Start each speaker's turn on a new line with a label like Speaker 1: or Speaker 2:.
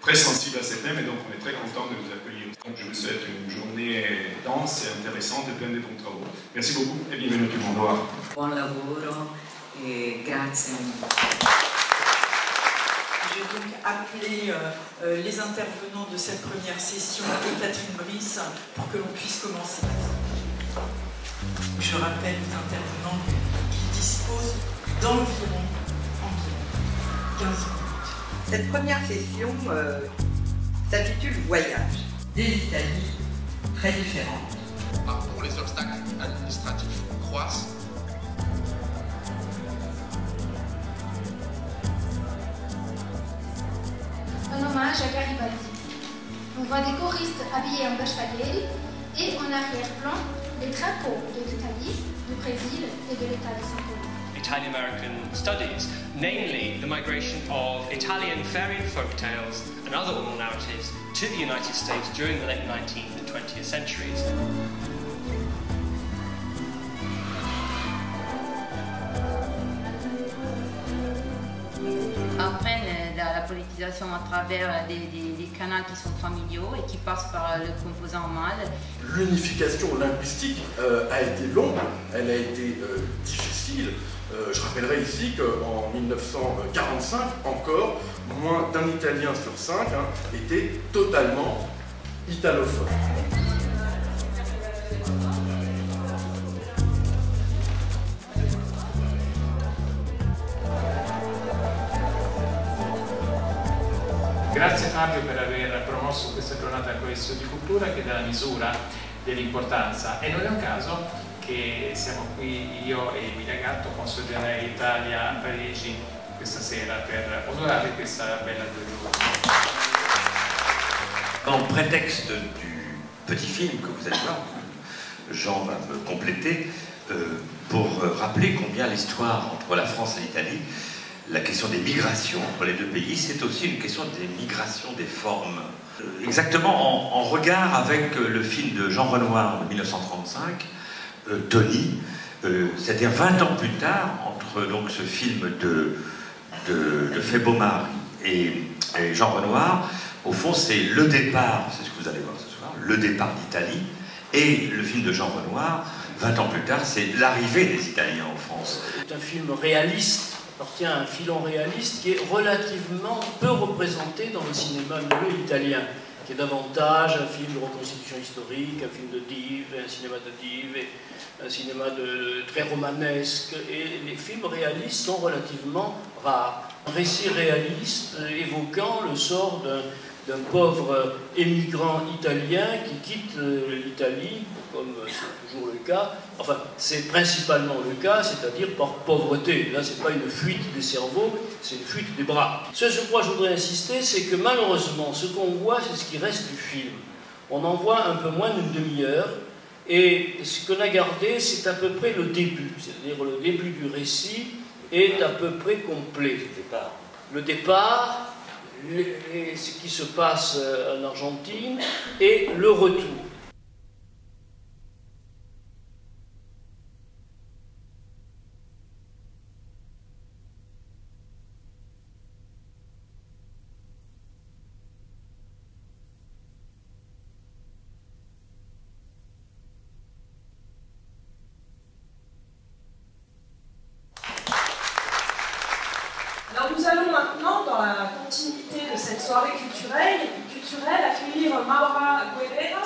Speaker 1: très sensible à ces thèmes, et donc on est très content de vous accueillir. Donc je vous souhaite une journée dense et intéressante et pleine de bons travaux. Merci beaucoup et bienvenue tout le monde. Au revoir.
Speaker 2: Buon lavoro et grazie. J'ai donc appelé les intervenants de cette première session et Catherine Brice pour que l'on puisse commencer. Je rappelle les intervenants qui disposent d'environ 15 minutes.
Speaker 3: Cette première session s'intitule Voyage. Des Italies très différentes.
Speaker 4: Pour les obstacles administratifs croissent.
Speaker 5: Un hommage à Garibaldi. On voit des choristes habillés en bersaglieri et en arrière-plan les drapeaux de l'Italie, du Brésil et de l'État de São Paulo.
Speaker 6: Italian-American studies, namely the migration of Italian fairy and folk tales and other oral narratives to the United States during the late 19th and 20th centuries.
Speaker 7: Apprennent la politisation à travers des canaux qui sont familiaux et qui passent par le composant mâle.
Speaker 8: L'unification linguistique a été longue, elle a été difficile. Je rappellerai ici qu'en 1945, encore, moins d'un Italien sur 5 était totalement italophone.
Speaker 9: Grazie Fabio per aver promosso questa giornata a Coesione di Cultura che dà la misura dell'importanza, e non è un caso che siamo qui io e Emilia Gatto, console generale d'Italia a Parigi questa sera per onorare questa bella giornata.
Speaker 10: En prétexte du petit film que vous allez voir, Jean va me compléter pour rappeler combien l'histoire entre la France et l'Italie, la question des migrations entre les deux pays, c'est aussi une question des migrations des formes. Exactement en regard avec le film de Jean Renoir de 1935, Tony, c'est-à-dire 20 ans plus tard, entre donc ce film de Febo-Mari et Jean Renoir, au fond c'est le départ, c'est ce que vous allez voir ce soir, le départ d'Italie, et le film de Jean Renoir, 20 ans plus tard, c'est l'arrivée des Italiens en France.
Speaker 11: C'est un film réaliste, appartient à un filon réaliste qui est relativement peu représenté dans le cinéma milieu italien, qui est davantage un film de reconstitution historique, un film de dive, un cinéma de dive, et un cinéma très romanesque, et les films réalistes sont relativement rares. Un récit réaliste évoquant le sort d'un pauvre émigrant italien qui quitte l'Italie, comme c'est toujours le cas, enfin c'est principalement le cas, c'est-à-dire par pauvreté. Là c'est pas une fuite des cerveaux, c'est une fuite des bras. Ce sur quoi je voudrais insister, c'est que malheureusement ce qu'on voit, c'est ce qui reste du film. On en voit un peu moins d'une demi-heure, et ce qu'on a gardé, c'est à peu près le début, c'est-à-dire le début du récit est à peu près complet. Le départ, ce qui se passe en Argentine et le retour.
Speaker 12: Alors nous allons maintenant, dans la continuité de cette soirée culturelle, accueillir Maura Guerrero,